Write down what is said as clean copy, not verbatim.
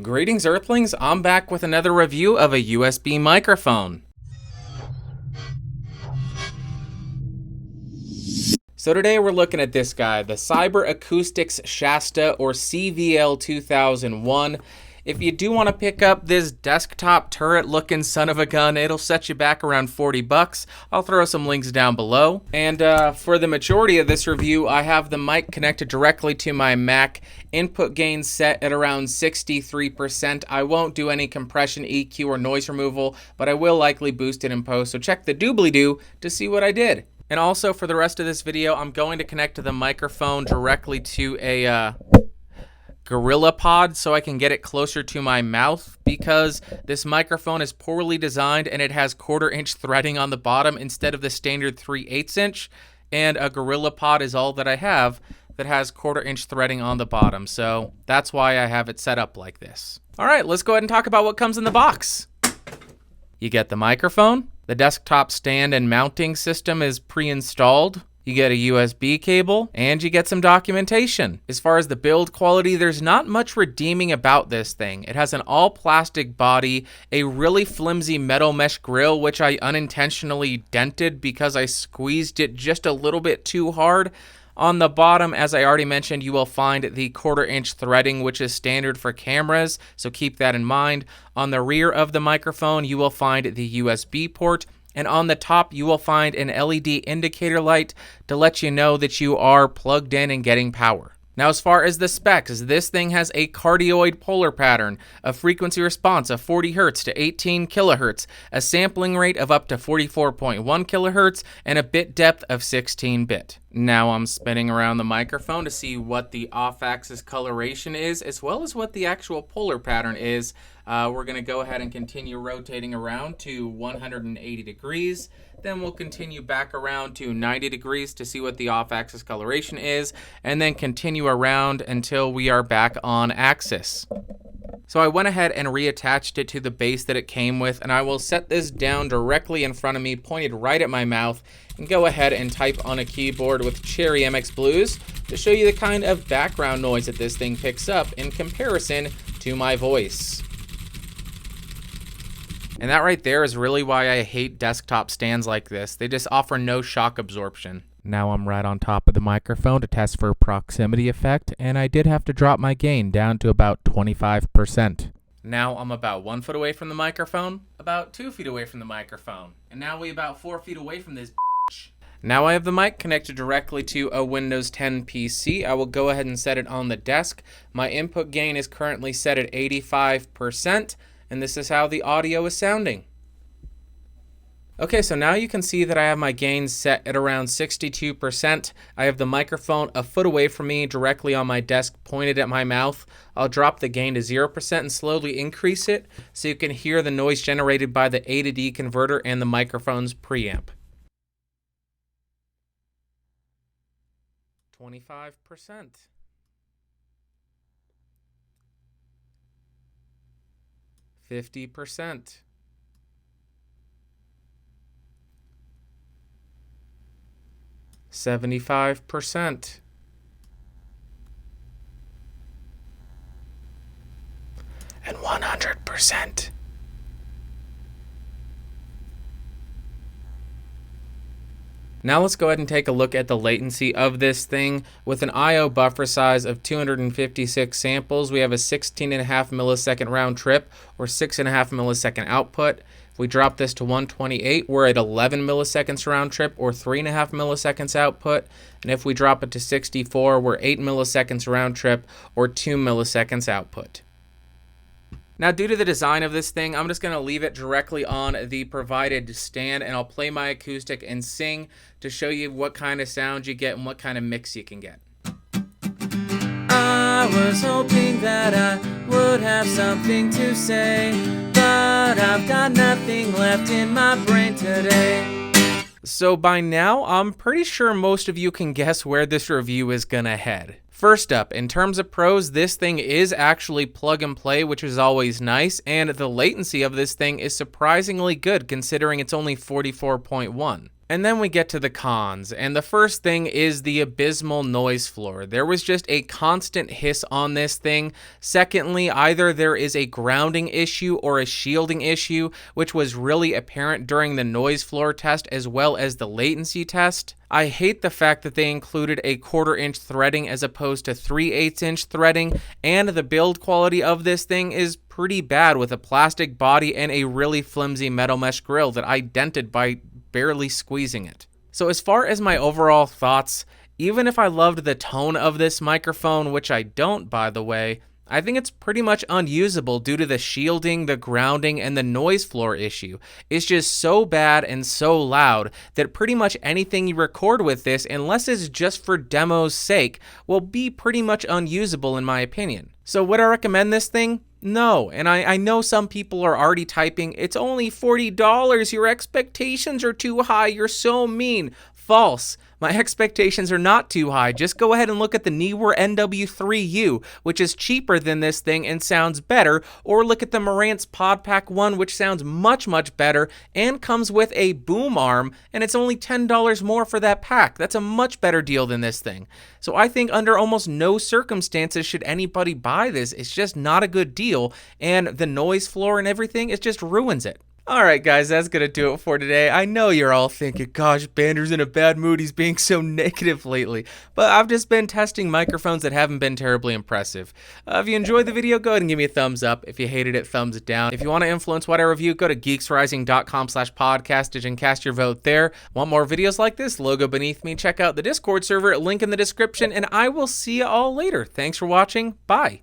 Greetings Earthlings, I'm back with another review of a USB microphone. So today we're looking at this guy, the Cyber Acoustics Shasta or CVL-2001. If you do want to pick up this desktop turret looking son of a gun, it'll set you back around 40 bucks. I'll throw some links down below. And for the majority of this review, I have the mic connected directly to my Mac. Input gain set at around 63%. I won't do any compression, EQ, or noise removal, but I will likely boost it in post. So check the doobly-doo to see what I did. And also for the rest of this video, I'm going to connect the microphone directly to a Gorilla Pod so I can get it closer to my mouth, because this microphone is poorly designed and it has 1/4 inch threading on the bottom instead of the standard 3/8 inch, and a Gorilla Pod is all that I have that has 1/4 inch threading on the bottom, so that's why I have it set up like this. Alright, let's go ahead and talk about what comes in the box. You get the microphone, the desktop stand and mounting system is pre-installed. You get a USB cable, and you get some documentation. As far as the build quality, there's not much redeeming about this thing. It has an all-plastic body, a really flimsy metal mesh grill, which I unintentionally dented because I squeezed it just a little bit too hard. On the bottom, as I already mentioned, you will find the 1/4 inch threading, which is standard for cameras, so keep that in mind. On the rear of the microphone, you will find the USB port. And on the top, you will find an LED indicator light to let you know that you are plugged in and getting power. Now, as far as the specs, this thing has a cardioid polar pattern, a frequency response of 40 Hz to 18 kHz, a sampling rate of up to 44.1 kHz, and a bit depth of 16-bit. Now I'm spinning around the microphone to see what the off-axis coloration is, as well as what the actual polar pattern is. We're going to go ahead and continue rotating around to 180 degrees. Then we'll continue back around to 90 degrees to see what the off-axis coloration is, and then continue around until we are back on axis. So I went ahead and reattached it to the base that it came with, and I will set this down directly in front of me, pointed right at my mouth, and go ahead and type on a keyboard with Cherry MX Blues to show you the kind of background noise that this thing picks up in comparison to my voice. And that right there is really why I hate desktop stands like this. They just offer no shock absorption. Now I'm right on top of the microphone to test for proximity effect, and I did have to drop my gain down to about 25%. Now I'm about 1 foot away from the microphone, about 2 feet away from the microphone, and now we're about 4 feet away from this bitch. Now I have the mic connected directly to a Windows 10 PC. I will go ahead and set it on the desk. My input gain is currently set at 85%. And this is how the audio is sounding. Okay, so now you can see that I have my gain set at around 62%. I have the microphone a foot away from me, directly on my desk, pointed at my mouth. I'll drop the gain to 0% and slowly increase it so you can hear the noise generated by the A to D converter and the microphone's preamp. 25%. 50%. 75%. And 100%. Now let's go ahead and take a look at the latency of this thing. With an I/O buffer size of 256 samples, we have a 16.5 millisecond round trip or 6.5 millisecond output. If we drop this to 128, we're at 11 milliseconds round trip or 3.5 milliseconds output. And if we drop it to 64, we're 8 milliseconds round trip or 2 milliseconds output. Now, due to the design of this thing, I'm just going to leave it directly on the provided stand, and I'll play my acoustic and sing to show you what kind of sound you get and what kind of mix you can get. I was hoping that I would have something to say, but I've got nothing left in my brain today. So by now, I'm pretty sure most of you can guess where this review is going to head. First up, in terms of pros, this thing is actually plug and play, which is always nice, and the latency of this thing is surprisingly good considering it's only 44.1. And then we get to the cons, and the first thing is the abysmal noise floor. There was just a constant hiss on this thing. Secondly, either there is a grounding issue or a shielding issue, which was really apparent during the noise floor test as well as the latency test. I hate the fact that they included a 1/4 inch threading as opposed to 3/8 inch threading, and the build quality of this thing is pretty bad with a plastic body and a really flimsy metal mesh grill that I dented by barely squeezing it. So as far as my overall thoughts, even if I loved the tone of this microphone, which I don't by the way, I think it's pretty much unusable due to the shielding, the grounding, and the noise floor issue. It's just so bad and so loud that pretty much anything you record with this, unless it's just for demo's sake, will be pretty much unusable in my opinion. So would I recommend this thing? No, and I know some people are already typing, it's only $40, your expectations are too high, you're so mean. False. My expectations are not too high. Just go ahead and look at the Neewer NW3U, which is cheaper than this thing and sounds better, or look at the Marantz PodPack 1, which sounds much, much better and comes with a boom arm, and it's only $10 more for that pack. That's a much better deal than this thing. So I think under almost no circumstances should anybody buy this. It's just not a good deal, and the noise floor and everything, it just ruins it. Alright guys, that's gonna do it for today. I know you're all thinking, gosh, Bander's in a bad mood, he's being so negative lately. But I've just been testing microphones that haven't been terribly impressive. If you enjoyed the video, go ahead and give me a thumbs up. If you hated it, thumbs it down. If you want to influence what I review, go to geeksrising.com/podcastage and cast your vote there. Want more videos like this? Logo beneath me. Check out the Discord server, link in the description, and I will see you all later. Thanks for watching. Bye.